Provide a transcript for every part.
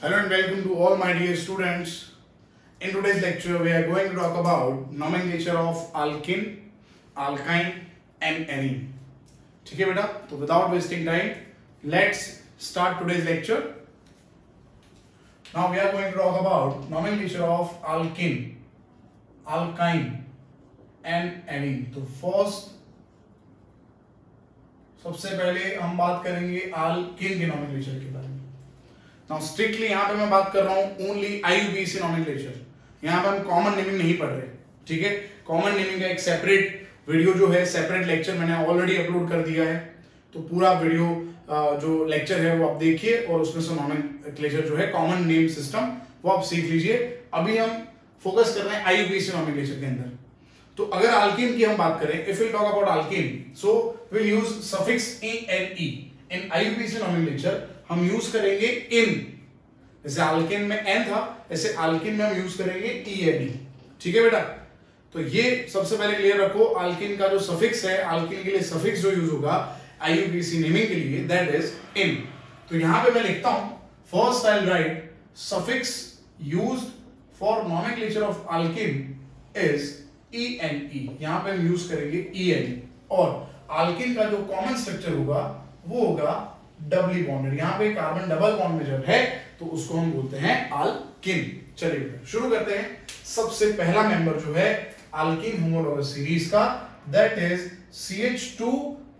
Hello and welcome to all my dear students. In today's lecture, we are going to talk about nomenclature of alkene, alkyne and arene. ठीक है बेटा, तो without wasting time, let's start today's lecture. Now we are going to talk about nomenclature of alkene, alkyne and arene. तो first सबसे पहले हम बात करेंगे alkene के nomenclature के बारे में. Now strictly यहाँ पे मैं बात कर रहा हूँ only IUPAC nomenclature. यहाँ पे हम कॉमन नेमिंग नहीं पढ़ रहे, ठीक है. कॉमन नेमिंग का एक सेपरेट वीडियो जो है, सेपरेट लेक्चर मैंने ऑलरेडी अपलोड कर दिया है. तो पूरा वीडियो जो लेक्चर है वो आप देखिए और उसमें से नोमेनक्लेचर जो है, कॉमन नेम सिस्टम, वो आप सीख लीजिए. अभी हम फोकस कर रहे हैं IUPAC नोमेनक्लेचर के अंदर. तो अगर अल्कीन की हम बात करें, if will talk about alkyne, so will use suffix ENE. In IUPAC nomenclature हम यूज करेंगे इन. जैसे अल्कीन में एन था, ऐसे अल्कीन में हम यूज करेंगे ENE. ठीक है बेटा. तो ये सबसे पहले क्लियर रखो, अल्कीन का जो सफिक्स है, अल्कीन के लिए सफिक्स जो यूज होगा IUPAC नेमिंग के लिए, दैट इज इन. तो यहां पे मैं लिखता हूं, first I will right suffix used for nomenclature of alkene is ENE. यहां पे हम यूज करेंगे ENE. और अल्कीन का जो कॉमन स्ट्रक्चर होगा वो होगा डबली बॉन्डेड. यहां पे कार्बन डबल बॉन्ड में जब है तो उसको हम बोलते हैं अल्कीन. चलिए शुरू करते हैं. सबसे पहला मेंबर जो है अल्कीन होमोलॉगस सीरीज का, that is CH2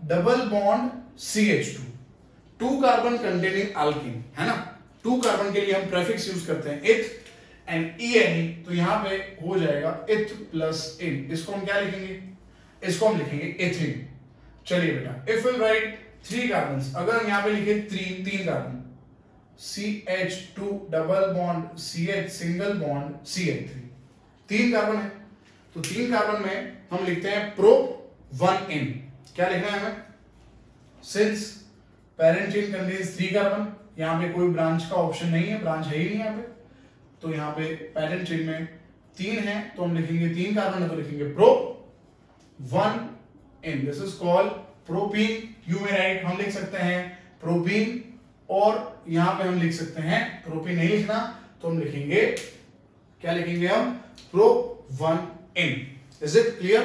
double bond CH2. 2 carbon containing alkyne है ना. 2 कार्बन के लिए हम प्रीफिक्स यूज करते हैं इथ एंड ENE. तो यहां पे हो जाएगा इथ प्लस इन. इसको हम क्या लिखेंगे? इसको हम लिखेंगे एथिन. चलिए बेटा, इफ विल राइट 3 कार्बन, अगर हम यहां पे लिखे 3 carbon, CH2 double bond CH single bond CH3. 3 carbon है, तो 3 कार्बन में हम लिखते हैं प्रोप 1N. क्या लिखना है हमें? Since parent chain contains 3 carbon, यहां पे कोई ब्रांच का ऑप्शन नहीं है, ब्रांच है ही नहीं यहां पे. तो यहां पे पेरेंट चेन में 3 है, तो हम लिखेंगे 3 कार्बन है तो लिखेंगे prop 1N. This is called propene. You में राइट हम लिख सकते हैं प्रोपीन, और यहां पे हम लिख सकते हैं प्रोपीन. नहीं लिखना तो हम लिखेंगे, क्या लिखेंगे हम? Prop 1N. Is it clear?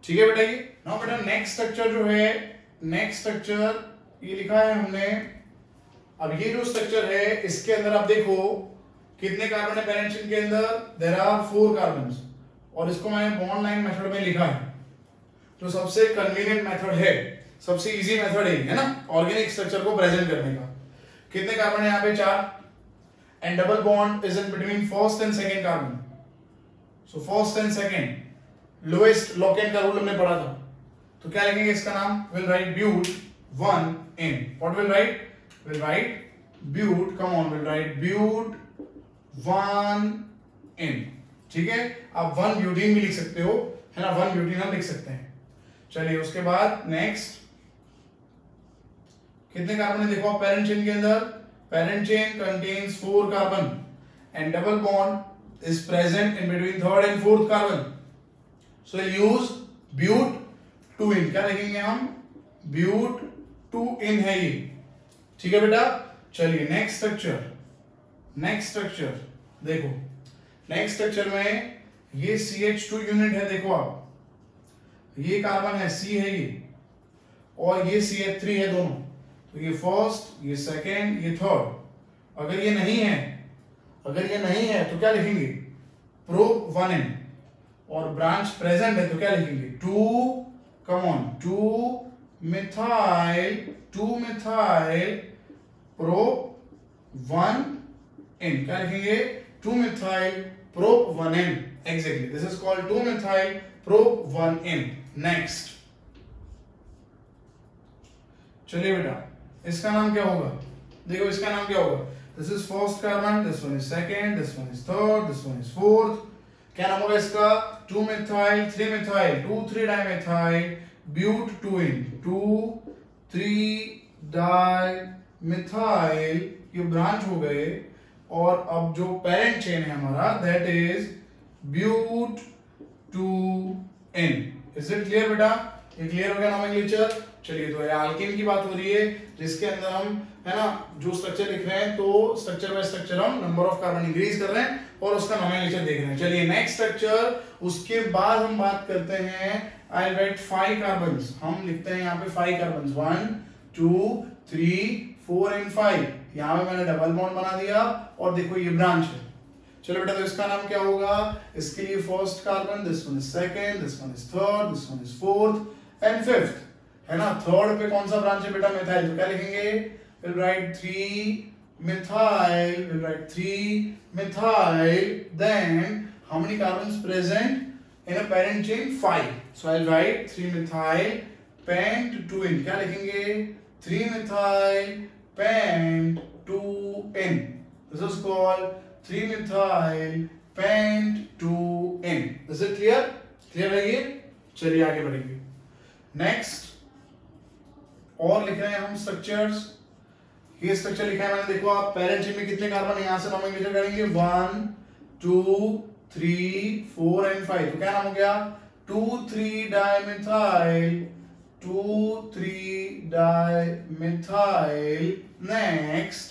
ठीक है बेटा. ये नाउ बेटा नेक्स्ट स्ट्रक्चर जो है, नेक्स्ट स्ट्रक्चर ये लिखा है हमने. अब ये जो स्ट्रक्चर है इसके अंदर आप देखो कितने कार्बन है पेरेंट चेन के अंदर? There are 4 carbon. और इसको मैंने बॉन्ड लाइन मेथड में लिखा है. तो सबसे कन्वीनियंट मेथड है, सबसे इजी मेथड है ना, ऑर्गेनिक स्ट्रक्चर को प्रेजेंट करने का. कितने कार्बन है यहाँ पे? 4. And double bond is in between first and second carbon. So first and second lowest locant का रूल हमने पढ़ा था. तो क्या लिखेंगे इसका नाम? Will write but 1N. What will write? Will write but, come on, will write but 1N. ठीक है. आप 1 ब्यूटीन भी लिख सकते हो, है ना. 1 ब्यूटीन हम लिख सकते हैं. चलिए उसके बाद नेक्स्ट कितने कार्बन है देखो आप पेरेंट चेन के अंदर? Parent chain contains 4 carbon and double bond is present in between third and fourth carbon. So use but 2N. क्या लिखेंगे हम? ब्यूट 2N है ये. ठीक है बेटा. चलिए नेक्स्ट स्ट्रक्चर, नेक्स्ट स्ट्रक्चर देखो. नेक्स्ट स्ट्रक्चर में ये CH2 यूनिट है, देखो आप, ये कार्बन है, C है ये, और ये CH3 है दोनों. तो ये फर्स्ट, ये सेकेंड, ये थर्ड. अगर ये नहीं है, अगर ये नहीं है तो क्या लिखेंगे? Prop 1N. और ब्रांच प्रेजेंट है तो क्या लिखेंगे? 2, come on, 2 methyl prop 1N. क्या लिखेंगे? 2 methyl prop 1N. Exactly, this is called 2 methyl prop 1N. Next, चलिए बेटा इसका नाम क्या होगा? देखो इसका नाम क्या होगा? This is first carbon, this one is second, this one is third, this one is fourth. क्या नाम होगा इसका? 2 methyl 3 methyl 2,3 dimethyl but 2N. 2,3 dimethyl, ये ब्रांच हो गए. और अब जो पेरेंट चेन है हमारा, that is but 2N. Is it clear बेटा? ये क्लियर हो गया नोमेनक्लेचर. चलिए, तो एल्केन की बात हो रही है जिसके अंदर हम, है ना, जो स्ट्रक्चर लिख रहे हैं, तो स्ट्रक्चर बाय स्ट्रक्चर हम नंबर ऑफ कार्बन इंक्रीज कर रहे हैं और उसका नॉमेनक्लेचर देख रहे हैं। चलिए नेक्स्ट स्ट्रक्चर, उसके बाद हम बात करते हैं, आई राइट 5 कार्बन्स, हम लिखते हैं यहाँ पे 5 कार्बन्स, 1 2 3 4 एंड 5। यहाँ पे मैंने डबल बॉन्ड बना दिया और देखो ये ब्रांच है। चलो बेटा, तो इसका नाम क्या होगा? इसके लिए first carbon, this one is second, this one is third, this one is fourth and fifth, है ना। थर्ड पे कौन सा ब्रांच है बेटा? मिथाइल। तो क्या लिखेंगे? Will write 3 methyl, will write 3 methyl. Then how many carbons present in a parent chain? 5। So I will write 3 methyl pent 2n। क्या लिखेंगे? 3 methyl pent 2n। This is called 3 methyl pent 2n। Is it clear? Clear है ये? चलिए आगे बढ़ेंगे। Next और लिख रहे हैं हम स्ट्रक्चर्स। ये स्ट्रक्चर लिखा है मैंने, देखो आप पेरेंट चेन में कितने कार्बन है, यहां से नॉमेनक्लेचर करेंगे 1 2 3 4 एंड 5। तो क्या नाम हो गया? 2,3 dimethyl, 2,3 dimethyl। नेक्स्ट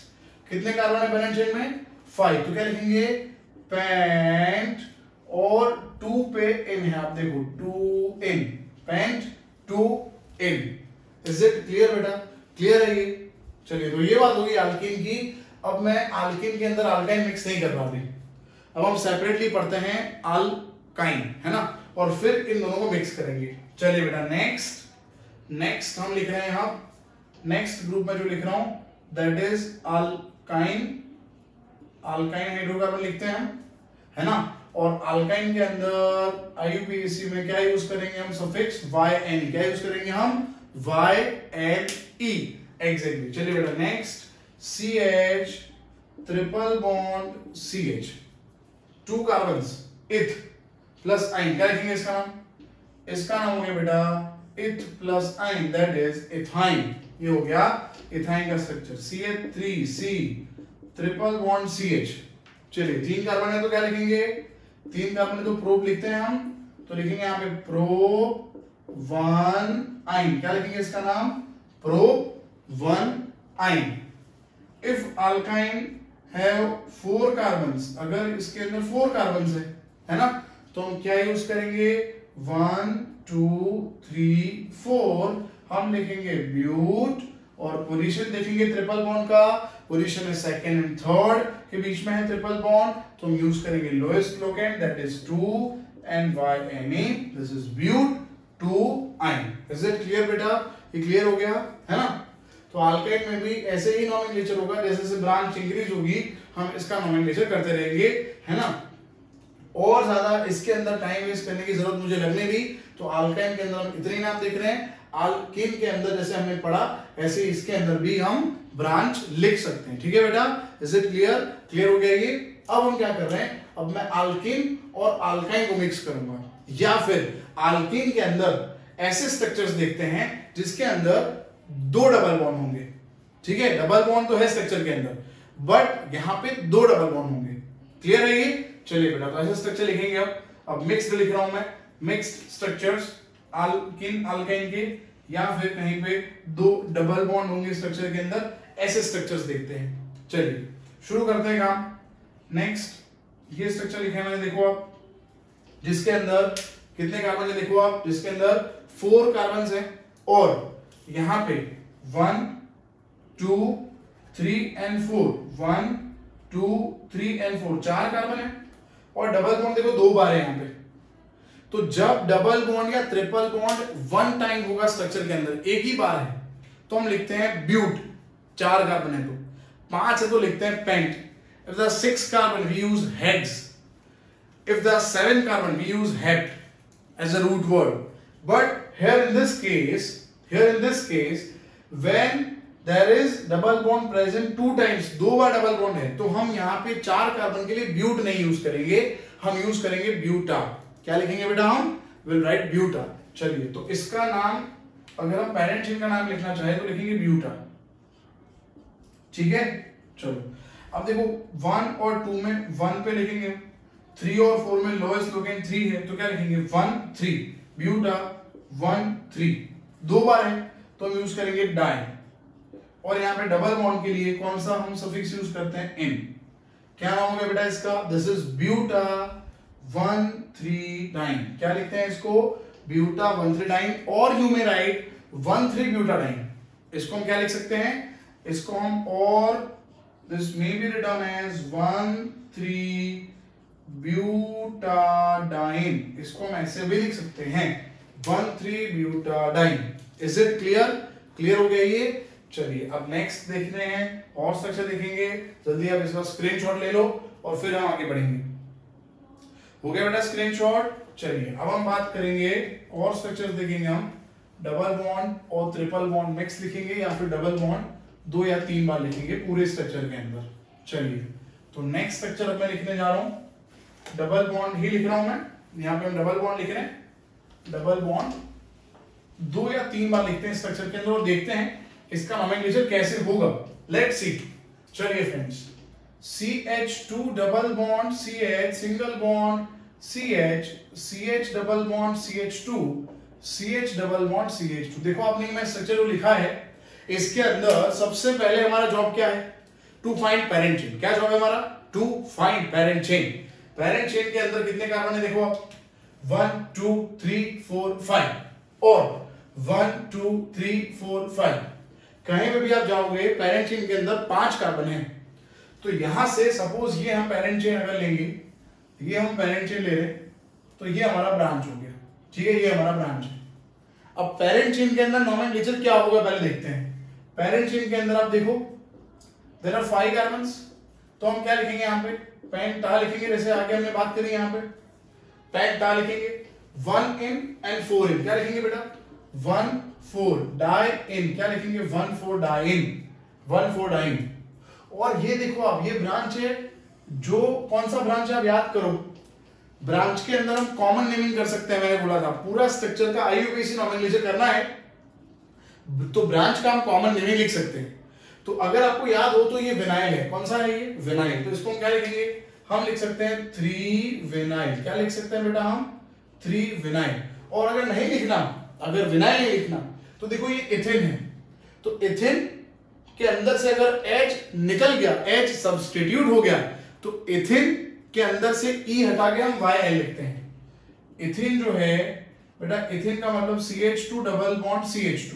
कितने कार्बन है पेरेंट चेन में? 5। तो क्या लिखेंगे? पेंट और 2 पे n है, आप देखो 2n, pent 2n। Is it clear बेटा? क्लियर है ये? चलिए, तो ये बात होगी अल्कीन की। अब मैं अल्कीन के अंदर अल्काइन मिक्स नहीं कर रहा थी, अब हम सेपरेटली पढ़ते हैं अल्काइन, है ना, और फिर इन दोनों को मिक्स करेंगे। चलिए बेटा, नेक्स्ट हम लिख रहे हैं, यहाँ नेक्स्ट ग्रुप में जो लिख रहा हूं that is alkyne. Alkyne hydrocarbon लिखते हैं हम, है ना। और अल्काइन के अंदर आईयूपीएसी में क्या यूज करेंगे हम? Suffix YNE। क्या यूज करेंगे हम? YNE। एग्जैक्टली। चलिए बेटा, next CH triple bond CH, 2 carbons, इथ प्लस आइन। क्या लिखेंगे इसका नाम? इसका नाम हो गया बेटा इथ प्लस आइन, दैट इज इथाइन। ये हो गया इथाइन का structure. CH3C triple bond CH। चलिए, 3 कार्बन है तो क्या लिखेंगे? 3 कार्बन है तो प्रोप लिखते हैं हम, तो लिखेंगे यहाँ पे प्रोप 1 आइन। क्या लिखेंगे इसका नाम? प्रोप 1 आइन। इफ अल्काइन हैव 4 कार्बन्स, अगर इसके अंदर 4 कार्बन्स है ना, तो हम क्या यूज करेंगे? 1 2 3 4 हम लिखेंगे ब्यूट, और पोजीशन देखेंगे ट्रिपल बॉन्ड का, पोजीशन है सेकंड एंड थर्ड के बीच में है ट्रिपल बॉन्ड, तो हम यूज करेंगे lowest locant, that is 2 and YNE। This is but 2 yne. Is it clear बेटा? ये क्लियर हो गया, है ना। तो अल्काइन में भी ऐसे ही नॉमेनक्लेचर होगा, जैसे जैसे ब्रांच इंक्रीज होगी हम इसका नॉमेनक्लेचर करते रहेंगे, है ना। और ज्यादा इसके अंदर टाइम वेस्ट करने की जरूरत मुझे लगने दी, तो अल्काइन के अंदर हम इतने नाम देख रहे हैं। अल्कीन के अंदर जैसे हमने पढ़ा, ऐसे इसके अंदर भी हम ब्रांच लिख सकते हैं। ठीक है बेटा? Is it clear? क्लियर हो गया ये? अब हम क्या कर रहे हैं? अब मैं अल्कीन और अल्काइन को मिक्स करूंगा, या फिर अल्कीन के अंदर ऐसे स्ट्रक्चर्स देखते हैं जिसके अंदर 2 डबल बॉन्ड होंगे। ठीक है, डबल बॉन्ड तो है स्ट्रक्चर के अंदर, बट यहां पे 2 डबल बॉन्ड होंगे। क्लियर है ये? चलिए बेटा, तो ऐसे स्ट्रक्चर लिखेंगे। अब मिक्स्ड लिख रहा हूं मैं, मिक्स्ड स्ट्रक्चर्स अल्कीन अल्काइन के, या फिर कहीं पे 2 डबल बॉन्ड होंगे स्ट्रक्चर के अंदर, ऐसे स्ट्रक्चर्स देखते हैं। चलिए शुरू करते हैं काम। नेक्स्ट ये स्ट्रक्चर लिखा है मैंने, देखो आप, जिसके अंदर कितने कार्बन है? देखो आप, जिसके अंदर 4 कार्बन है, और यहां पे 1 2 3 एंड 4, 1 2 3 एंड 4, 4 कार्बन है, और डबल बॉन्ड देखो 2 बार है यहां पे। तो जब डबल बॉन्ड या ट्रिपल बॉन्ड 1 टाइम होगा स्ट्रक्चर के अंदर, एक ही बार है, तो हम लिखते हैं ब्यूट। 4 कार्बन है तो, 5 है तो लिखते हैं pent. If the 6 carbon we use hex, if the 7 carbon we use hept as a root word. But here in this case when there is double bond present 2 times, 2 bar double bond है, तो हम यहाँ पे 4 carbon के लिए ब्यूट नहीं use करेंगे, हम यूज करेंगे ब्यूटा। क्या लिखेंगे बेटा? हम विल राइट ब्यूटा। चलिए, तो इसका नाम, अगर हम पेरेंट चेन का नाम लिखना चाहे तो लिखेंगे ब्यूटा। ठीक है, चलो अब देखो 1 और 2 में 1 पे लिखेंगे, 3 और 4 में लोएस्ट लोकेंट 3 है, तो क्या लिखेंगे? 1 3 ब्यूटा 1 3, 2 बार है तो हम यूज करेंगे डाई। और यहाँ पे डबल बॉन्ड के लिए कौन सा हम सफिक्स यूज करते हैं, इन। क्या नाम होगा बेटा इसका, दिस इज ब्यूटा 1,3-डाइन। क्या लिखते हैं इसको, ब्यूटा 1,3-डाइन, और यू में राइट 1,3-ब्यूटाडाइन। इसको हम क्या लिख सकते हैं, इसको हम, और this may be written as 1,3-ब्यूटाडाइन। इसको हम ऐसे भी लिख सकते हैं 1,3-ब्यूटाडाइन। इज इट क्लियर, क्लियर हो गया ये। चलिए अब नेक्स्ट देख रहे हैं, और स्ट्रक्चर देखेंगे। जल्दी आप इसका स्क्रीनशॉट ले लो और फिर हम आगे बढ़ेंगे। हो गया बेटा स्क्रीनशॉट। चलिए अब हम बात करेंगे और स्ट्रक्चर्स देखेंगे हम। डबल बॉन्ड और ट्रिपल बॉन्ड मिक्स लिखेंगे, या फिर डबल बॉन्ड 2 या 3 बार लिखेंगे पूरे स्ट्रक्चर के अंदर। चलिए तो नेक्स्ट स्ट्रक्चर अब मैं लिखने जा रहा हूं, डबल बॉन्ड ही लिख रहा हूं मैं। यहां पे हम डबल बॉन्ड लिख रहे हैं, डबल बॉन्ड 2 या 3 बार लिखते हैं स्ट्रक्चर के अंदर, और देखते हैं इसका नोमेनक्लेचर कैसे होगा। Let's see. चलिए friends, CH2 double bond CH, single bond CH, CH double bond CH2, CH double bond CH2। देखो आपने मैं स्ट्रक्चर जो लिखा है, इसके अंदर सबसे पहले हमारा जॉब क्या है, टू फाइंड पेरेंट चेन। क्या जॉब है हमारा, to find parent chain. Parent chain के अंदर कितने कार्बन है, देखो आप 1 2 3 4 5, और 1 2 3 4 5। कहीं पे भी आप जाओगे पेरेंट चेन के अंदर 5 कार्बन है। तो यहां से सपोज ये हम पेरेंट चेन अगर लेंगे, ये हम पेरेंट चेन ले रहे हैं, तो ये हमारा ब्रांच हो गया, ठीक है, ये हमारा ब्रांच है। अब पेरेंट चेन के अंदर नोमेनक्लेचर क्या होगा पहले देखते हैं। पेरेंट चेन के अंदर आप देखो देयर आर 5 कार्बन्स, तो हम क्या लिखेंगे यहाँ पे, पेंटा लिखेंगे, जैसे आगे हमने बात करी यहाँ पे पेंटा लिखेंगे। 1 इन एंड 4 इन, क्या लिखेंगे बेटा 1 4 डाई इन, क्या लिखेंगे 1 4 डाइन, 1 4 डाइन। और ये देखो आप, ये ब्रांच है, जो कौन सा ब्रांच है आप याद करो। ब्रांच के अंदर हम कॉमन नेमिंग कर सकते हैं, मैंने बोला था पूरा स्ट्रक्चर का IUPAC नोमेनक्लेचर करना है तो ब्रांच का हम कॉमन नेमिंग लिख सकते हैं। तो अगर आपको याद हो तो ये विनाइल है, कौन सा है ये, विनाइल। तो इसको हम क्या लिखेंगे, हम लिख सकते हैं 3 विनाइल। क्या लिख सकते हैं बेटा हम, 3 विनाइल। और अगर नहीं लिखना, अगर विनाइल नहीं लिखना, तो देखो ये इथेन है, तो इथेन के अंदर से अगर H निकल गया, H सब्स्टिट्यूट हो गया, तो इथेन के अंदर से E हटा के हम YL लिखते हैं। इथेन जो है बेटा, इथेन का मतलब CH2 डबल बॉन्ड CH2।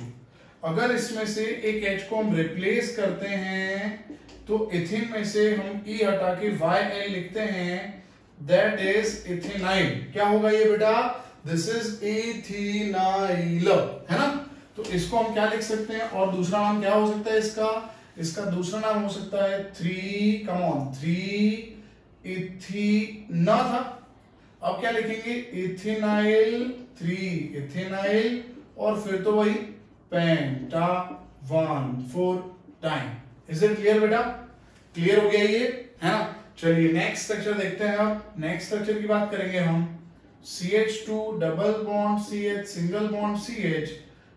अगर इसमें से एक H को हम रिप्लेस करते हैं, तो इथेन में से हम E हटा के YL लिखते हैं, दैट इज इथेनाइल। क्या होगा ये बेटा, दिस इज इथेनाइल, है ना। तो इसको हम क्या लिख सकते हैं, और दूसरा नाम क्या हो सकता है इसका, इसका दूसरा नाम हो सकता है 3 इथेना था। अब क्या लिखेंगे, इथेनाइल 3 इथेनाइल, और फिर तो वही पेंटा 1 4 डाइन। इज इट क्लियर बेटा, क्लियर हो गया ये, है ना। चलिए नेक्स्ट स्ट्रक्चर देखते हैं। अब नेक्स्ट स्ट्रक्चर की बात करेंगे हम, CH2 double bond CH, single bond CH,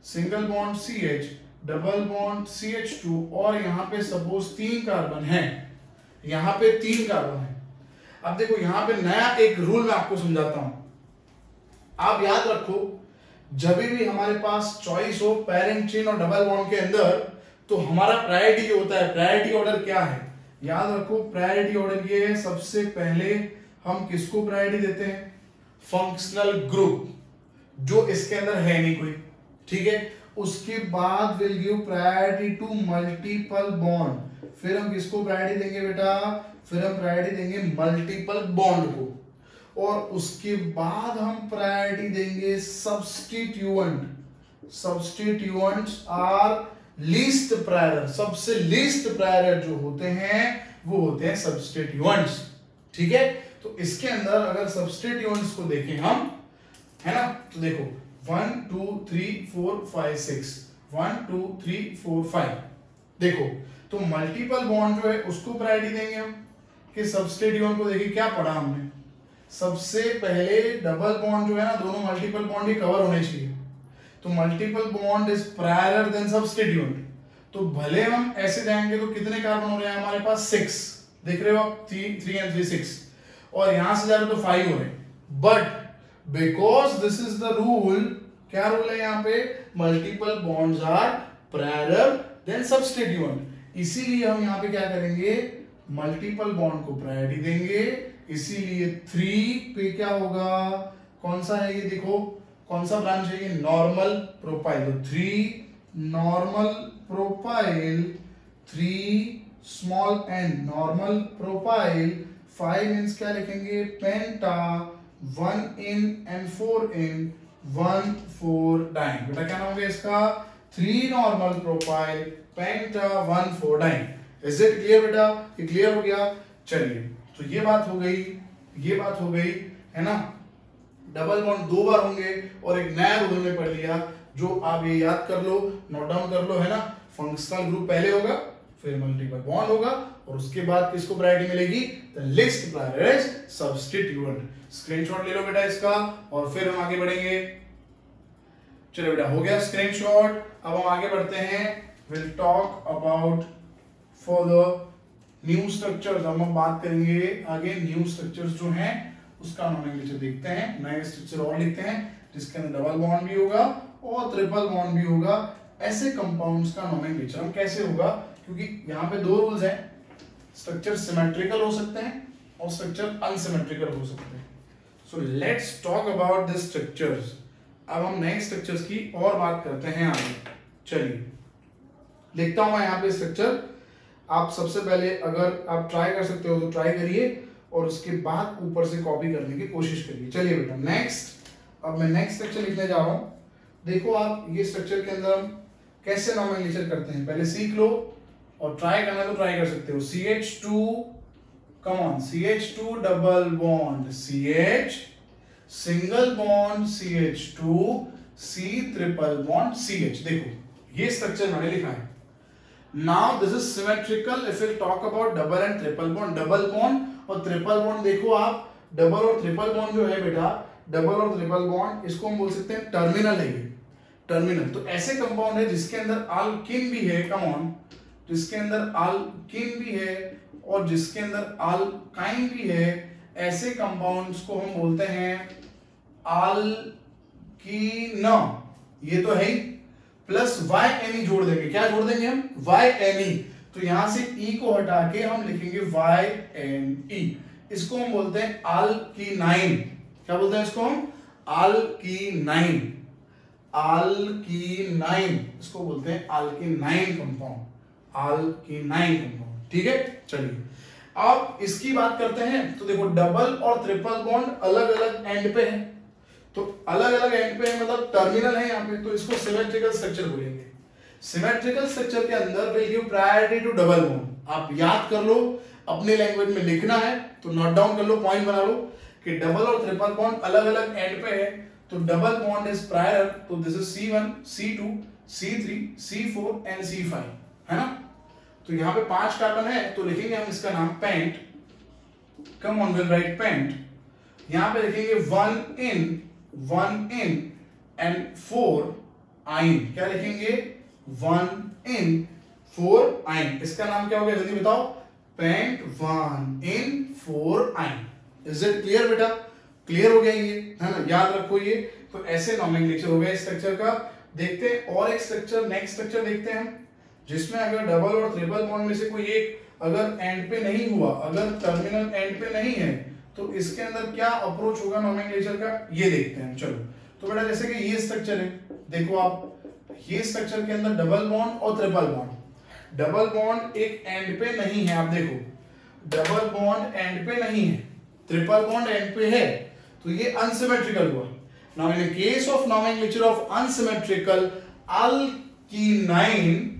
single bond CH, double bond CH2, और यहां पे सपोज 3 कार्बन है, यहां पे 3 कार्बन है। अब देखो यहां पे नया एक रूल मैं आपको समझाता हूं, आप याद रखो, जब भी हमारे पास चॉइस हो पेरेंट चेन और डबल बॉन्ड के अंदर, तो हमारा प्रायोरिटी जो होता है, प्रायोरिटी ऑर्डर क्या है, याद रखो प्रायोरिटी ऑर्डर ये है, सबसे पहले हम किसको प्रायोरिटी देते हैं, फंक्शनल ग्रुप, जो इसके अंदर है नहीं कोई, ठीक है। उसके बाद will give priority to multiple bond, फिर हम किसको प्रायोरिटी देंगे बेटा, फिर हम प्रायोरिटी देंगे मल्टीपल बॉन्ड को, और उसके बाद हम प्रायोरिटी देंगे substituent. Substituents are least prior, सबसे लीस्ट प्रायर जो होते हैं वो होते हैं सब्स्टिट्यूएंट्स, ठीक है। तो इसके अंदर अगर सब्स्टिट्यूएंट्स को देखें हम, है ना, तो देखो 1 2 3 4 5 6, 1 2 3 4 5, देखो तो मल्टीपल बॉन्ड जो है उसको प्रायोरिटी देंगे हम, कि सब्स्टिट्यूएंट को देखिए क्या पढ़ा हमने, सबसे पहले डबल बॉन्ड जो है ना, दोनों मल्टीपल बॉन्ड ही कवर होने चाहिए, तो multiple bond is prior then substituent. तो भले हम ऐसे जाएंगे तो कितने कार्बन हो रहे हैं हमारे पास, 6, देख रहे हो आप, 3 and 3 6, और यहां से जा रहे तो 5 हो रहे हैं। But because this is the rule, क्या रूल है यहाँ पे, multiple bonds are prior then substituent. इसीलिए हम यहाँ पे क्या करेंगे, मल्टीपल बॉन्ड को प्रायोरिटी देंगे। इसीलिए 3 पे क्या होगा, कौन सा है ये, देखो कौन सा ब्रांच है ये, नॉर्मल प्रोपाइल। तो 3 normal propyl, 3 small n normal propyl, 5 means क्या लिखेंगे, पेंटा, 1 इन एंड 4 इन, 1 4 डाइन। बेटा क्या नाम हो गया इसका, 3 normal propyl, penta, 1 4 diene. Is it clear बेटा, ये क्लियर हो गया। चलिए तो ये बात हो गई, ये बात हो गई है ना। डबल बॉन्ड 2 बार होंगे और एक नया रूल में पढ़ लिया, जो आप ये याद कर लो, नोट डाउन कर लो, है ना। फंक्शनल ग्रुप पहले होगा, फिर मल्टीपल बॉन्ड होगा, और उसके बाद किसको प्रायोरिटी मिलेगी, the list prioritize substituent. Screenshot ले लो बेटा इसका, और फिर हम आगे बढ़ेंगे। चलो बेटा हो गया स्क्रीनशॉट। अब हम आगे बढ़ते हैं, will talk about for the new structures. हम बात करेंगे आगे न्यू स्ट्रक्चर्स जो हैं उसका नोमेनक्लेचर देखते हैं, नए स्ट्रक्चर और लिखते हैं जिसके अंदर डबल बॉन्ड भी होगा और ट्रिपल बॉन्ड भी होगा। ऐसे कंपाउंड्स का नोमेनक्लेचर हम कैसे होगा, क्योंकि यहाँ पे 2 रूल्स हैं, स्ट्रक्चर सिमेट्रिकल हो सकते हैं और स्ट्रक्चर अनसिमेट्रिकल हो सकते हैं। So let's talk about this structures. अब हम नए स्ट्रक्चर्स की और बात करते हैं आगे। चलिए लिखता हूं मैं यहाँ पे स्ट्रक्चर। आप सबसे पहले अगर आप ट्राई कर सकते हो तो ट्राई करिए, और उसके बाद ऊपर से कॉपी करने की कोशिश करिए। चलिए बेटा नेक्स्ट, अब मैं नेक्स्ट स्ट्रक्चर लिखने जा रहा हूं। देखो आप ये स्ट्रक्चर के अंदर हम कैसे नोमेनक्लेचर करते हैं पहले सीख लो, और ट्राई करना तो ट्राई कर सकते हो। CH2, come on, CH2 double bond CH, single bond CH2, C triple bond CH। देखो ये स्ट्रक्चर मैंने लिखा है। Now this is symmetrical if we talk about double and triple bond. Double bond और ट्रिपल बॉन्ड, देखो आप double और triple bond जो है बेटा, डबल और ट्रिपल बॉन्ड, इसको हम बोल सकते हैं टर्मिनल है ये, टर्मिनल। तो ऐसे कंपाउंड है जिसके अंदर अल्किन भी है, कम ऑन, जिसके अंदर अल्किन भी है और जिसके अंदर अल्काइन भी है, ऐसे कंपाउंड्स को हम बोलते हैं अल्कीन। ये तो है ही, प्लस YNE जोड़ देंगे, क्या जोड़ देंगे हम, YNE। तो यहां से E को हटा के हम लिखेंगे YNE। इसको हम बोलते हैं अल्कीनाइन। क्या बोलते हैं इसको हम, अल्कीनाइन, अल्कीनाइन, इसको बोलते हैं अल्कीनाइन कंपाउंड, अल्कीनाइन कंपाउंड। ठीक है, चलिए अब इसकी बात करते हैं। तो देखो डबल और ट्रिपल बॉन्ड अलग अलग एंड पे है, तो अलग अलग एंड पे है, मतलब टर्मिनल है यहाँ पे, तो इसको सिमेट्रिकल स्ट्रक्चर बोलेंगे। सिमेट्रिकल स्ट्रक्चर के अंदर will give priority to double bond. आप याद कर लो, अपने लैंग्वेज में लिखना है तो नोट डाउन कर लो, पॉइंट बना लो कि डबल और ट्रिपल बॉन्ड अलग अलग एंड पे है, तो डबल बॉन्ड इज प्रायर, तो this is C1, C2, C3, C4 and C5, है ना। तो यहाँ पे 5 कार्बन है, तो लिखेंगे हम इसका नाम pent. Come on, will write pent. यहाँ पे लिखेंगे 1 in एंड 4 आइन। क्या लिखेंगे, 1 in 4 आइन। इसका नाम क्या हो गया, जल्दी बताओ, पेंट 1 in 4 आइन। इज इट क्लियर बेटा, क्लियर हो गया ये, है ना, याद रखो ये। तो ऐसे नोमेनक्लेचर हो गया इस स्ट्रक्चर का। देखते हैं और एक स्ट्रक्चर, नेक्स्ट स्ट्रक्चर देखते हैं हम, जिसमें अगर डबल और ट्रिपल बॉन्ड में से कोई एक अगर एंड पे नहीं हुआ, अगर टर्मिनल एंड पे नहीं है, तो इसके अंदर क्या अप्रोच होगा नोमेनक्लेचर का, ये देखते हैं। चलो तो बेटा जैसे कि ये स्ट्रक्चर है, देखो आप, ये स्ट्रक्चर के अंदर डबल बॉन्ड और ट्रिपल बॉन्ड। डबल बॉन्ड एक एंड पे नहीं है, आप देखो डबल बॉन्ड एंड पे नहीं है, ट्रिपल बॉन्ड एंड पे है, तो ये अनसिमेट्रिकल हुआ। Now in case of nomenclature of unsymmetrical alkenyne,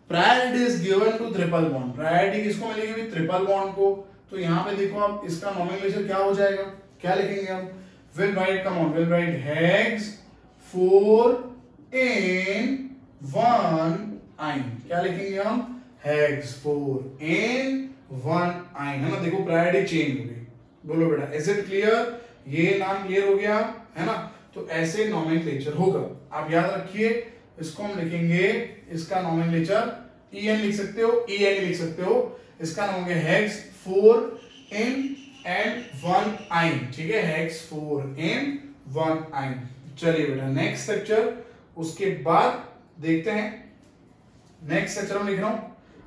priority is given to triple bond. Priority किसको मिलेगी, ट्रिपल बॉन्ड को। तो यहां पे देखो आप, इसका नोमेनक्लेचर क्या हो जाएगा, क्या लिखेंगे हम, will write, come on, will right hex 4 in 1 आइन। क्या लिखेंगे हम, हेक्स 4 in 1 आइन, है ना। देखो प्रायोरिटी चेंज हो गई, बोलो बेटा इज इट क्लियर, ये नाम क्लियर हो गया, है ना। तो ऐसे नोमेनक्लेचर होगा, आप याद रखिए। इसको हम लिखेंगे, इसका नोमेनक्लेचर EN लिख सकते हो, EN लिख सकते हो। इसका नाम हो गया हेक्स 4 in and 1 आइन, ठीक है, हेक्स 4 in 1 आइन। चलिए बेटा नेक्स्ट स्ट्रक्चर उसके बाद देखते हैं नेक्स्ट स्ट्रक्चर में लिख रहा हूं,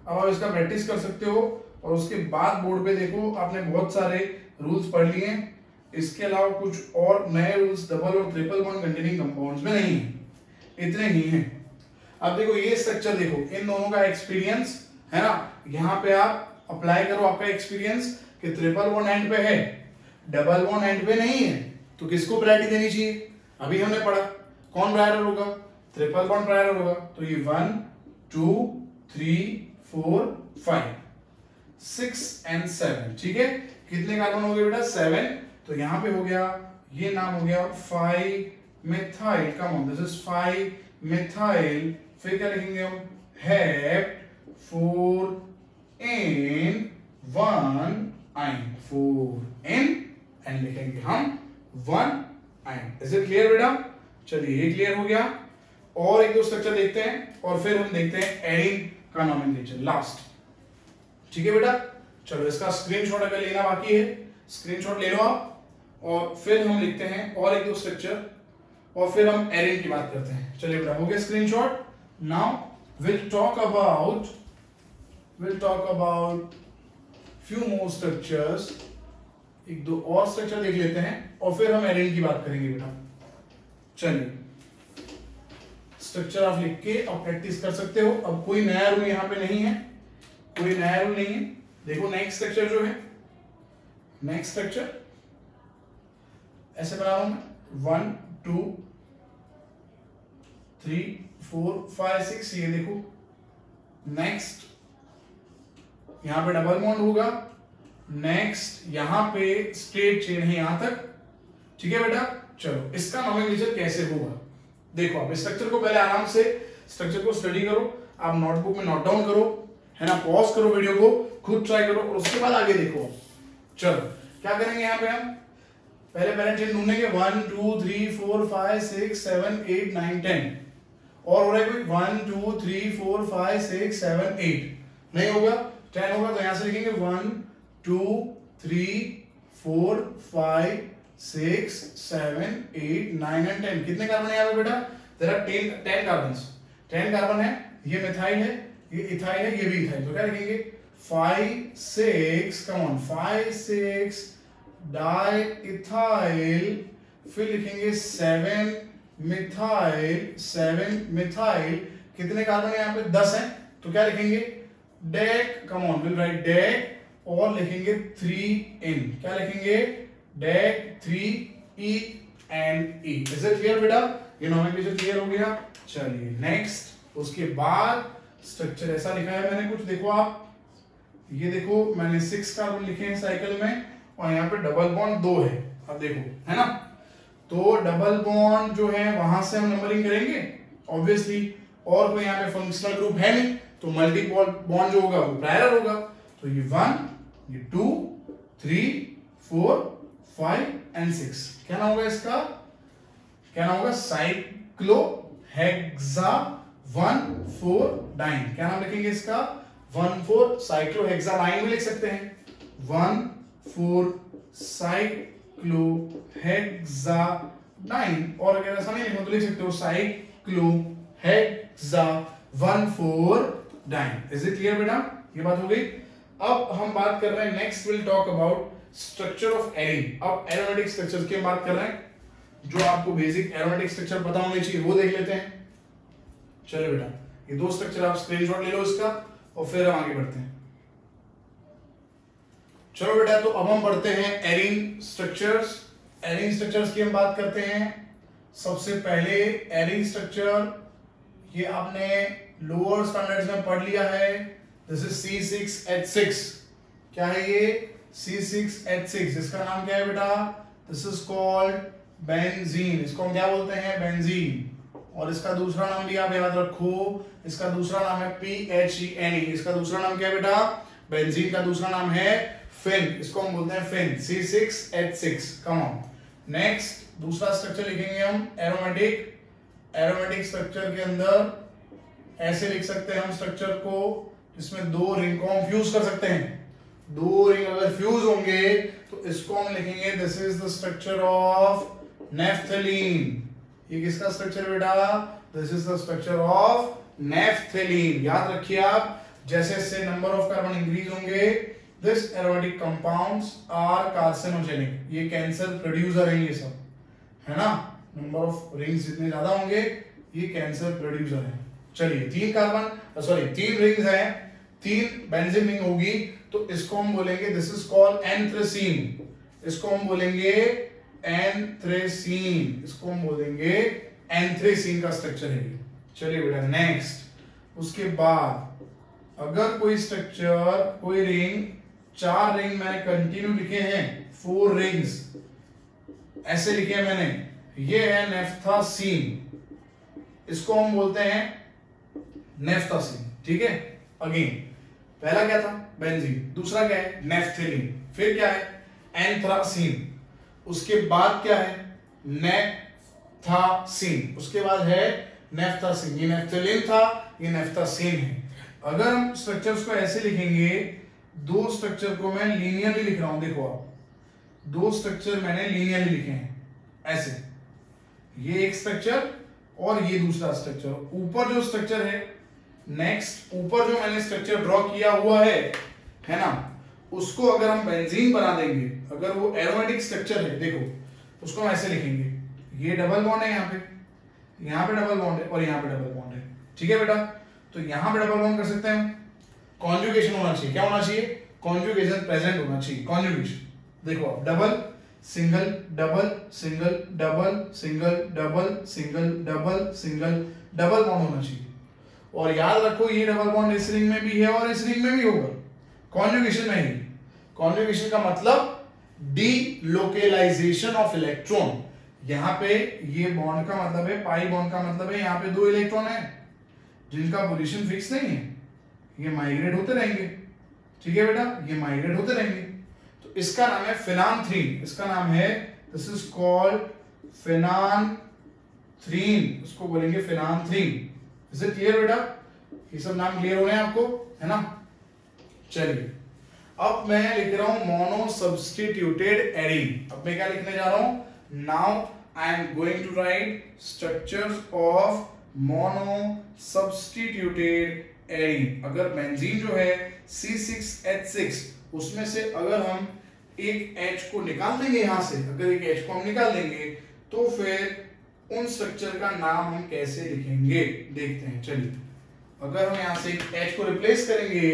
अब आप इसका प्रैक्टिस कर सकते हो और उसके बाद बोर्ड पे देखो आपने बहुत सारे रूल्स पढ़ लिए हैं। इसके अलावा कुछ और नए रूल्स डबल और ट्रिपल बॉन्ड कंटेनिंग कंपाउंड्स में नहीं है, इतने ही हैं। अब देखो ये स्ट्रक्चर देखो, इन दोनों का एक्सपीरियंस है ना, यहाँ पे आप अप्लाई करो आपका एक्सपीरियंस कि ट्रिपल बॉन्ड एंड पे है, डबल बॉन्ड एंड पे नहीं है, तो किसको प्रायोरिटी देनी चाहिए? अभी हमने पढ़ा कौन प्रायोर होगा, ट्रिपल बॉन्ड प्रायोर होगा। तो ये 1 2 3 4 5 6 एंड 7, ठीक है। कितने कार्बन हो गए बेटा? 7। तो यहां पे हो गया, ये नाम हो गया 5 methyl, come on, this is 5 methyl. फिर क्या लिखेंगे हम? हेप्ट 4 इन 1 आइन, 4 इन एंड लिखेंगे हम 1 आइन। इज इट क्लियर बेटा? चलिए ये क्लियर हो गया। और एक दो स्ट्रक्चर देखते हैं और फिर हम देखते हैं एरीन का नॉमेनक्लेचर लास्ट, ठीक है बेटा। चलो इसका स्क्रीनशॉट अगर लेना बाकी है, स्क्रीनशॉट ले लो आप, और फिर हम लिखते हैं और एक दो स्ट्रक्चर और फिर हम एरीन की बात करते हैं। चलिए बेटा, हो गया screenshot. Now will talk about few more structures, एक दो और स्ट्रक्चर देख लेते हैं और फिर हम एरीन की बात करेंगे बेटा। चलिए स्ट्रक्चर आप लिख के अब प्रैक्टिस कर सकते हो। अब कोई नया रूल यहां पे नहीं है, कोई नया रूल नहीं है। देखो नेक्स्ट स्ट्रक्चर जो है, नेक्स्ट स्ट्रक्चर ऐसे बना रहा हूं मैं, 1 2 3 4 5 6, ये देखो नेक्स्ट यहां पे डबल बॉन्ड होगा, नेक्स्ट यहां पे स्ट्रेट चेन है यहां तक, ठीक है बेटा। चलो इसका नॉमेनक्लेचर कैसे होगा, देखो आप स्ट्रक्चर को पहले आराम से स्ट्रक्चर को स्टडी करो, आप नोटबुक में नोट डाउन करो, है ना, पॉज करो वीडियो को, खुद ट्राई करो और उसके बाद आगे देखो। चलो क्या करेंगे यहाँ पे हम पहले पेरेंट चेन ढूंढेंगे, 1 2 3 4 5 6 7 8 9 10, और हो रहा है कोई 1 2 3 4 5 6 7 8, नहीं होगा 10 होगा, तो यहां से लिखेंगे 1 2 3 4 5 6 7 8 9 एंड 10। कितने कार्बन है यहाँ पे बेटा? देयर आर 10 कार्बन, 10 कार्बन है, ये मिथाइल है, ये इथाइल है, ये भी इथाइल। तो क्या लिखेंगे? 5 6, कम ऑन, 5 6 डाई इथाइल, फिर लिखेंगे 7 मिथाइल। कितने कार्बन है यहाँ पे? 10 है, तो क्या लिखेंगे? Deck, come on, will right deck, और लिखेंगे 3 इन, क्या लिखेंगे? Deck 3 E and E. Is it clear बेटा? ये नॉमेनक्लेचर क्लियर हो गया। चलिए नेक्स्ट, उसके बाद स्ट्रक्चर ऐसा लिखा है मैंने कुछ, देखो आप, ये देखो मैंने 6 कार्बन लिखे हैं साइकिल में और यहाँ पे डबल बॉन्ड 2 है। अब देखो, है ना, तो डबल बॉन्ड जो है वहां से हम नंबरिंग करेंगे ऑब्वियसली, और कोई यहाँ पे फंक्शनल ग्रुप है नहीं, तो मल्टी बॉन्ड जो होगा वो प्रायर होगा। तो ये 1, ये 2 3 4 5 एंड 6, क्या नाम होगा इसका? क्या नाम होगा? साइक्लोहेक्सा 1,4-डाइन। क्या नाम लिखेंगे इसका? 1,4 साइक्लोहेक्साडाइन भी लिख सकते हैं, 1,4 साइक्लोहेक्साडाइन। और अगर ऐसा नहीं लिखो तो लिख सकते हो साइक्लोहेक्सा 1,4-डाइन। इज इट क्लियर बेटा? ये बात हो गई। अब हम बात कर रहे हैं, next will talk about structure of arene. अब एरोमेटिक स्ट्रक्चर की हम बात कर रहे हैं, जो आपको बेसिक एरोमेटिक स्ट्रक्चर पता होने चाहिए वो देख लेते हैं। चलो बेटा, ये दो स्ट्रक्चर आप स्क्रीनशॉट ले लो इसका और फिर हम आगे बढ़ते हैं। चलो बेटा, तो अब हम बढ़ते हैं एरीन स्ट्रक्चर्स। एरीन स्ट्रक्चर्स की हम बात करते हैं। सबसे पहले एरीन स्ट्रक्चर, ये आपने लोअर स्टैंडर्ड्स में पढ़ लिया है, दिस इज C6H6। क्या है ये? C6H6। इसका नाम क्या है बेटा? This is called benzene. इसको हम क्या बोलते हैं? बेंजीन। और इसका दूसरा नाम भी आप याद रखो, इसका दूसरा नाम है PHENE। इसका दूसरा नाम क्या है बेटा? बेंजीन का दूसरा नाम है फिन। इसको हम बोलते हैं phene, C6H6। Come on. Next दूसरा स्ट्रक्चर लिखेंगे हम एरोमेटिक। एरोमेटिक स्ट्रक्चर के अंदर ऐसे लिख सकते हैं हम स्ट्रक्चर को, जिसमें दो रिंग को हम फ्यूज कर सकते हैं। दो रिंग अगर फ्यूज होंगे तो इसको हम लिखेंगे this is the structure of naphthalene. ये किसका स्ट्रक्चर बेटा? This is the structure of naphthalene. याद रखिए आप, जैसे जैसे नंबर ऑफ कार्बन इंक्रीज होंगे, this aromatic compounds are carcinogenic, ये कैंसर प्रोड्यूसर है, ये सब है ना। नंबर ऑफ रिंग्स जितने ज्यादा होंगे ये कैंसर प्रोड्यूसर है। चलिए 3 रिंग्स हैं, 3 बेंजीन रिंग होगी तो इसको हम बोलेंगे दिस इज कॉल्ड एंथ्रेसीन, इसको हम बोलेंगे एंथ्रेसीन, इसको हम बोलेंगे एंथ्रेसीन का स्ट्रक्चर है ये। चलिए बेटा नेक्स्ट, उसके बाद अगर कोई स्ट्रक्चर, कोई रिंग, 4 रिंग मैंने कंटिन्यू लिखे हैं, 4 रिंग्स ऐसे लिखे हैं मैंने, ये है नेफ्थासीन, इसको हम बोलते हैं नेफ्थासीन, ठीक है। अगेन पहला क्या था बेंजीन, दूसरा क्या है नेफ्थेलीन, फिर क्या है एंथ्रासीन, उसके बाद क्या है नेफ्थासीन, उसके बाद है नेफ्थासीन। ये नेफ्थेलीन था, ये नेफ्थासीन है। अगर हम स्ट्रक्चर्स को ऐसे लिखेंगे, 2 स्ट्रक्चर को मैं लीनियरली लिख रहा हूं, देखो आप 2 स्ट्रक्चर मैंने लीनियरली लिखे हैं ऐसे, ये एक स्ट्रक्चर और ये दूसरा स्ट्रक्चर। ऊपर जो स्ट्रक्चर है, नेक्स्ट ऊपर जो मैंने स्ट्रक्चर ड्रॉ किया हुआ है ना, उसको अगर हम बेंजीन बना देंगे, अगर वो एरोमेटिक स्ट्रक्चर है, देखो उसको हम ऐसे लिखेंगे, ये डबल बॉन्ड है यहाँ पे डबल बॉन्ड है और यहाँ पे डबल बॉन्ड है, ठीक है बेटा। तो यहाँ पे डबल बॉन्ड कर सकते हैं हम, कॉन्जुगेशन होना चाहिए, क्या होना चाहिए, कॉन्जुगेशन प्रेजेंट होना चाहिए, कॉन्जुगेशन। देखो आप double single double single double single double single double single double bond होना चाहिए। और याद रखो ये डबल बॉन्ड इस रिंग में भी है और इस रिंग में भी होगा, कॉन्जुगेशन में ही। कॉन्जुगेशन का मतलब डीलोकेलाइजेशन ऑफ इलेक्ट्रॉन। यहाँ पे ये बॉन्ड का मतलब है, पाई बॉन्ड का मतलब है यहाँ पे 2 इलेक्ट्रॉन है जिनका पोजीशन फिक्स नहीं है, ये माइग्रेट होते रहेंगे, ठीक है बेटा, ये माइग्रेट होते रहेंगे। तो इसका नाम है फिनांथ्रीन, इसका नाम है, दिस इज कॉल्ड फिनांथ्रीन, इसको बोलेंगे फिनांथ्रीन। इज इट क्लियर बेटा, ये सब नाम क्लियर हो रहे हैं आपको, है ना। चलिए अब मैं लिख रहा हूं मोनो सब्स्टिट्यूटेड एरीन। अब मैं क्या लिखने जा रहा हूं, now I am going to write structures of mono substituted arene. अगर बेंजीन जो है C6H6, उसमें से अगर हम एक H को निकाल देंगे, यहां से अगर एक H को हम निकाल देंगे तो फिर उन स्ट्रक्चर का नाम हम कैसे लिखेंगे देखते हैं। चलिए अगर हम यहां से एक H को रिप्लेस करेंगे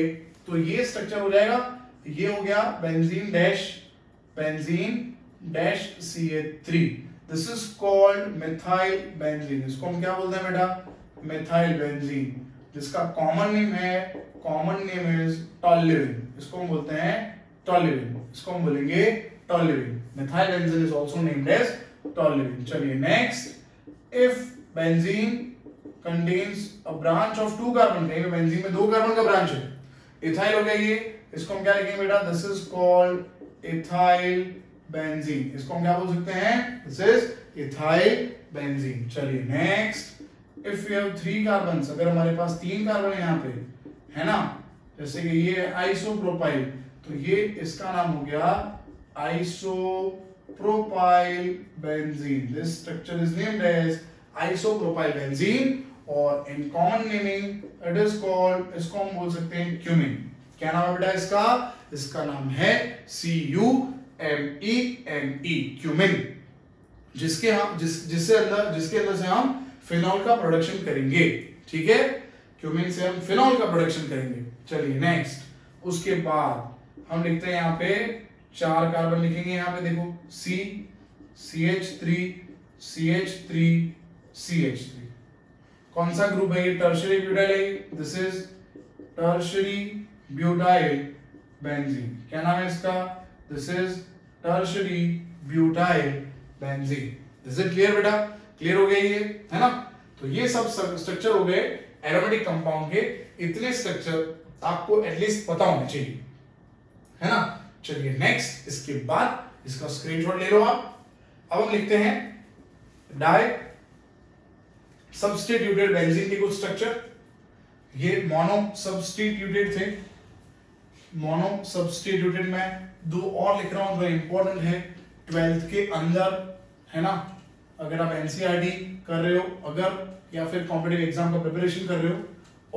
तो ये स्ट्रक्चर हो जाएगा, ये हो गया benzene dash CH3, this is called methyl benzene. इसको हम क्या बोलते हैं बेटा, मिथाइल बेंजीन, जिसका कॉमन नेम इज टॉल्यूरिन, इसको हम बोलते हैं टॉल्यूरिन, इसको हम बोलेंगे toluene. Methyl benzene is also named as toluene. चलिए next, if benzene contains a branch of 2 carbon, कहीं पे बेंजीन में 2 कार्बन का ब्रांच है, इथाइल हो गया ये, इसको हम क्या लिखेंगे बेटा, this is called ethyl benzene, इसको हम क्या बोल सकते हैं, दिस इज इथाइल बेंजीन। चलिए next, if we have 3 carbons, अगर हमारे पास 3 कार्बन है यहाँ पे, है ना, जैसे कि ये आइसोप्रोपाइल, तो ये इसका नाम हो गया isopropyl benzene. This structure is named as isopropyl benzene और in common naming it is called, इसको हम बोल सकते हैं क्यूमिन। क्या नाम है बेटा इसका, इसका नाम है CUMENE, क्यूमिन, जिसके अंदर से हम फिनॉल का प्रोडक्शन करेंगे, ठीक है, क्यूमिन से हम फिनॉल का प्रोडक्शन करेंगे। चलिए नेक्स्ट, उसके बाद हम लिखते हैं यहाँ पे 4 कार्बन लिखेंगे, यहाँ पे देखो CH3 कौन सा ग्रुप है ये, टर्शियरी ब्यूटाइल है, this is tertiary butyl benzene. क्या नाम है इसका, this is tertiary butyl benzene. Is it clear बेटा, क्लियर हो गया ये, है ना। तो ये सब स्ट्रक्चर हो गए एरोमेटिक कंपाउंड के, इतने स्ट्रक्चर आपको एटलीस्ट पता होने चाहिए, है ना। चलिए नेक्स्ट, इसके बाद इसका स्क्रीनशॉट ले लो आप। अब हम लिखते हैं डाई सब्स्टिट्यूटेड बेंजीन के कुछ स्ट्रक्चर। ये मोनो सब्स्टिट्यूटेड थे, मोनो सब्स्टिट्यूटेड में 2 और लिख रहा हूं जो इंपॉर्टेंट है 12th के अंदर, है ना। अगर आप एनसीईआरटी कर रहे हो, अगर या फिर कॉम्पिटिटिव एग्जाम का प्रिपरेशन कर रहे हो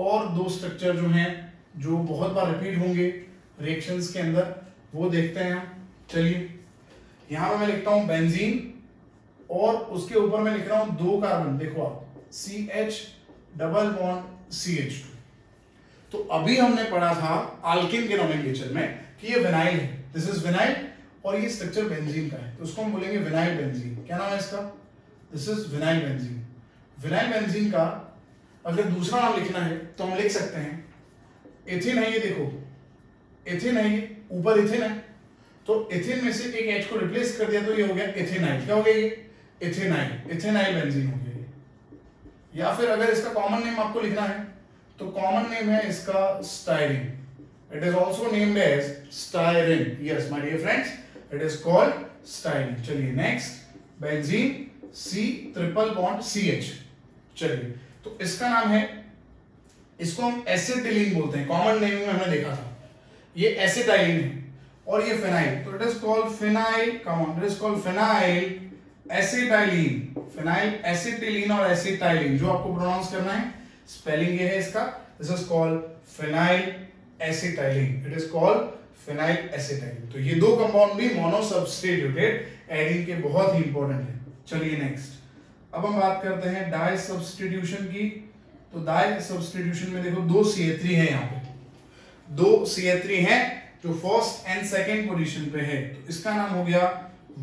और दो स्ट्रक्चर जो हैं जो बहुत बार रिपीट होंगे रिएक्शंस के अंदर वो देखते हैं हम। चलिए यहां पर मैं लिखता हूं बेंजीन और उसके ऊपर मैं लिख रहा हूं 2 कार्बन, देखो आप CH डबल बॉन्ड CH2। तो अभी हमने पढ़ा था अल्केन के नोमेनक्लेचर में कि ये विनाइल है, दिस इज विनाइल और ये स्ट्रक्चर बेंजीन का है, तो उसको हम बोलेंगे विनाइल बेंजीन। क्या नाम है इसका? This is vinyl benzene. Vinyl benzene का अगर दूसरा नाम लिखना है तो हम लिख सकते हैं एथिन है, ये देखो एथिन है, ये ऊपर एथिन है, तो एथिन में से एक H को रिप्लेस कर दिया तो ये हो गया एथेनाइल। क्या हो गया ये? एथेनाइल, एथेनाइल बेंजीन हो गया ये। या फिर अगर इसका कॉमन नेम आपको लिखना है तो कॉमन नेम है इसका styrene, it is also named as styrene. Yes my dear friends, it is called styrene. चलिए next benzene C triple bond CH। चलिए तो इसका नाम है, इसको हम एसिटिलीन बोलते हैं, कॉमन नेम में हमने देखा था, ये एसिटाइलिन है और ये फिनाइल, तो it is called phenyl, come on, it is called phenyl acetylene. Phenyl acetylene और एसिटाइलिन जो आपको प्रोनाउंस करना है, स्पेलिंग ये है इसका, this is called phenyl acetylene, it is called phenyl acetylene. तो ये दो कंपाउंड भी मोनोसब्स्टिट्यूटेड एडिन के बहुत ही इंपॉर्टेंट है। चलिए नेक्स्ट, अब हम बात करते हैं डाई सब्स्टिट्यूशन की। तो डाई सब्स्टिट्यूशन में देखो 2 CH3 है, यहाँ पे 2 CH3 है जो फर्स्ट एंड सेकंड पोजीशन पे है, तो इसका नाम हो गया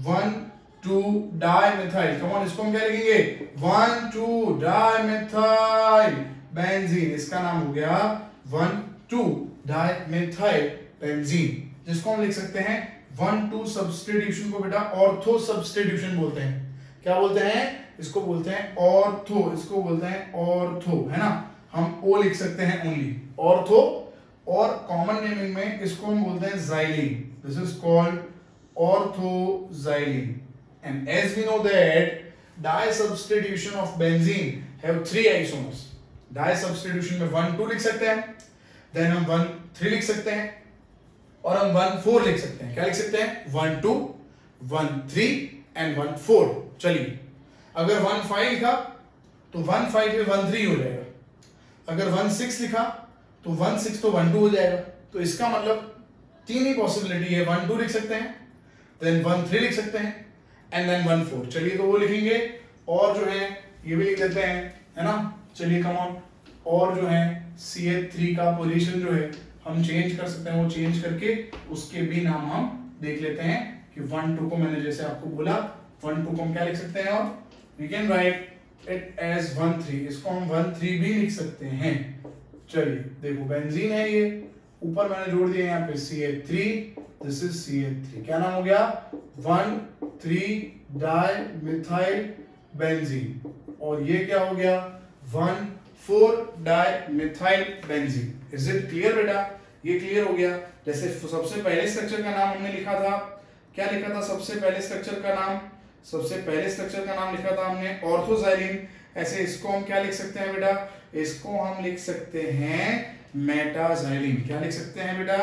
1,2 डाइमिथाइल। कम ऑन, इसको हम क्या लिखेंगे? 1,2 डाइमिथाइल बेंजीन। इसका नाम हो गया 1,2 डाइमिथाइल बेंजीन, जिसको हम लिख सकते हैं 1,2 सब्स्टिट्यूशन को बेटा ऑर्थो सब्स्टिट्यूशन बोलते हैं। क्या बोलते हैं? इसको बोलते हैं ऑर्थो, इसको बोलते हैं ऑर्थो, है ना, हम ओ लिख सकते हैं ओनली ऑर्थो। और कॉमन नेमिंग में इसको हम बोलते हैं xylene, this is called orthoxylene। and as we know that die substitution of benzene have 3 isomers। die substitution में 1,2 लिख सकते हैं, then हम 1,3 लिख सकते हैं और हम 1,4 लिख सकते हैं। क्या लिख सकते हैं? 1,2 1,3 and 1,4। चलिए अगर 1,5 लिखा तो 1,5 में 1,3 हो जाएगा, अगर 1,6 लिखा तो 1,6 तो 1,2 हो जाएगा। तो इसका मतलब 3 ही पॉसिबिलिटी है, 1,2 लिख सकते हैं, देन 1,3 लिख सकते हैं एंड देन 1,4। चलिए तो वो लिखेंगे और जो है ये भी लिख देते हैं, है ना। चलिए कम ऑन, और जो है CH3 का पोजीशन जो है हम चेंज कर सकते हैं, वो चेंज करके उसके भी नाम हम देख लेते हैं कि 1,2 को मैंने जैसे आपको बोला 1,2 को हम क्या लिख सकते हैं, और we can write it as 1,3, इसको हम 1,3 भी लिख सकते हैं। चलिए देखो बेंजीन है ये, ऊपर मैंने जोड़ दिया यहाँ पे CH3, दिस इज CH3। क्या नाम हो गया? 1,3 डाइमिथाइल बेंजीन। और ये क्या हो गया? 1,4 dimethyl benzene. Is it clear बेटा? ये क्लियर हो गया। जैसे सबसे पहले स्ट्रक्चर का नाम हमने लिखा था, क्या लिखा था सबसे पहले स्ट्रक्चर का नाम? सबसे पहले स्ट्रक्चर का नाम लिखा था हमने ऑर्थोजाइलिन। ऐसे इसको हम क्या लिख सकते हैं बेटा? इसको हम लिख सकते हैं मेटाजाइलिन। क्या लिख सकते हैं बेटा?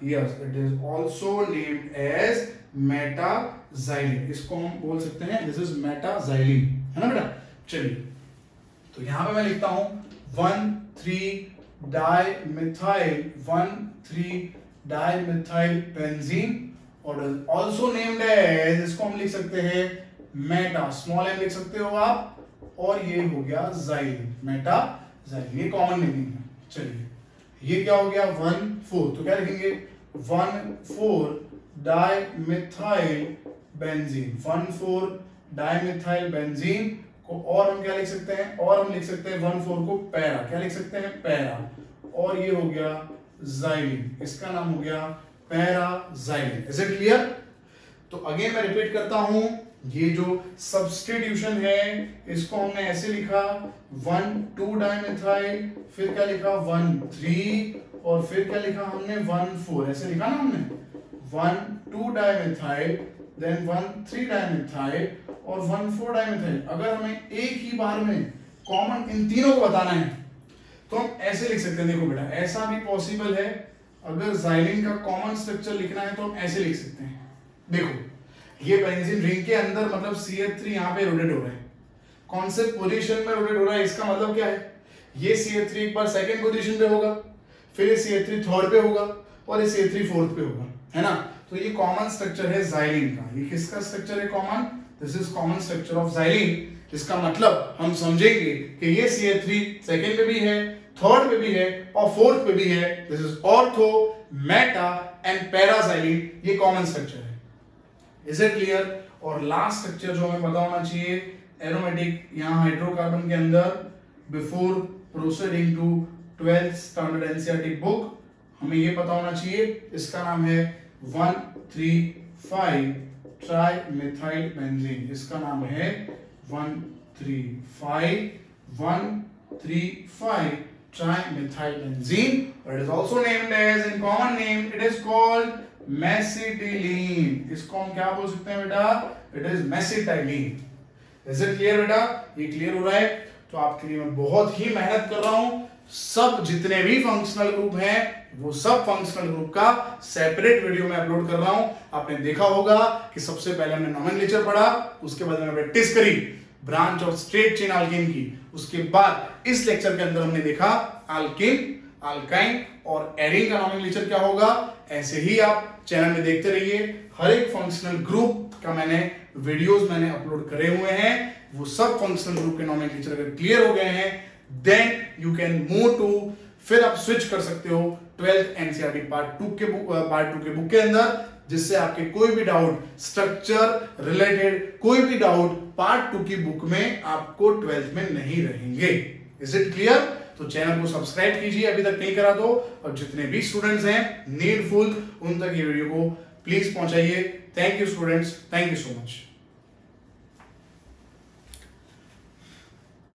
Yes, it is also named as meta xylene. इसको हम बोल सकते हैं दिस इज मेटाजाइलिन, है ना बेटा। चलिए तो यहां पे मैं लिखता हूं 1,3 डाइमिथाइल, 1,3 डाइमिथाइल बेंजीन, और आल्सो नेम्ड एज, इसको हम लिख सकते हैं मेटा, स्मॉल एम लिख सकते हो आप, और ये हो गया जाइलिन, मेटाजाइलिन, ये कॉमन नेमिंग है। चलिए ये क्या हो गया? 1,4, तो क्या लिखेंगे? 1,4 डाइमिथाइल बेंजीन, 1,4 डाइमिथाइल बेंजीन को और हम क्या लिख सकते हैं? और हम लिख सकते हैं 1,4 को पैरा, क्या लिख सकते हैं? पैरा, और ये हो गया जाइलिन, इसका नाम हो गया पैराजाइलिन। Is it clear? तो अगेन मैं रिपीट करता हूं, ये जो सब्स्टिट्यूशन है इसको हमने ऐसे लिखा 1,2 डाइमिथाइल, फिर क्या लिखा 1,3, और फिर क्या लिखा हमने 1,4, ऐसे लिखा ना हमने 1,2 डाइमिथाइल, देन 1,3 डाइमिथाइल और 1,4 डाइमिथाइल। अगर हमें एक ही बार में कॉमन इन तीनों को बताना है तो हम ऐसे लिख सकते हैं। देखो बेटा, ऐसा भी पॉसिबल है, अगर जाइलिन का कॉमन स्ट्रक्चर लिखना है तो हम ऐसे लिख सकते हैं। देखो ये बेंजीन रिंग के अंदर मतलब CH3 यहाँ पे रोटेट हो रहा है, कौन से पोजीशन में रोटेट हो रहा है, इसका मतलब क्या है, ये CH3 एक बार सेकंड पोजीशन पे होगा, फिर ये CH3 थर्ड पे होगा और ये CH3 फोर्थ पे होगा, है ना। तो ये कॉमन स्ट्रक्चर है जाइलिन का। ये किसका स्ट्रक्चर है common, this is common structure of xylene. इसका मतलब हम समझेंगे कि ये CH3 सेकंड पे भी है, थर्ड पे भी है और फोर्थ पे भी है। This is ortho, Meta and पैराजाइलिन, ये कॉमन स्ट्रक्चर है। Is it clear. और लास्ट स्ट्रक्चर जो हमें पता होना चाहिए, एरोमेटिक, यहाँ हाइड्रोकार्बन के अंदर before proceeding to 12th standard NCERT book हमें ये पता होना चाहिए, इसका नाम है 1,3,5 ट्राइमेथाइल बेंजीन। इसका नाम है 1,3,5 trimethyl benzene, or it is also named as, in common name it is called mesitylene। इसको हम क्या बोल सकते हैं बेटा, it is mesitylene। is it clear बेटा, ये क्लियर हो रहा है। तो आपके लिए मैं बहुत ही मेहनत कर रहा हूं, सब जितने भी फंक्शनल ग्रुप हैं वो सब फंक्शनल ग्रुप का सेपरेट वीडियो में अपलोड कर रहा हूं। आपने देखा होगा कि सबसे पहले हमने नोमेनक्लेचर पढ़ा, उसके बाद हमने प्रैक्टिस करी branch of straight chain alkane की, उसके बाद इस लेक्चर के अंदर हमने देखा एल्केन, अल्काइन और एरीन का नोमेनक्लेचर क्या होगा। ऐसे ही आप चैनल में देखते रहिए, हर एक फंक्शनल ग्रुप का वीडियोस मैंने अपलोड करे हुए हैं। वो सब फंक्शनल ग्रुप के नोमेनक्लेचर अगर क्लियर हो गए हैं then you can move to, फिर आप स्विच कर सकते हो 12th एनसीईआरटी पार्ट 2 के बुक के अंदर, जिससे आपके कोई भी डाउट स्ट्रक्चर रिलेटेड, कोई भी डाउट पार्ट 2 की बुक में आपको 12th में नहीं रहेंगे। Is it clear. तो चैनल को सब्सक्राइब कीजिए, अभी तक नहीं करा तो, और जितने भी स्टूडेंट्स हैं नीडफुल उन तक ये वीडियो को प्लीज पहुंचाइए। Thank you students, thank you so much.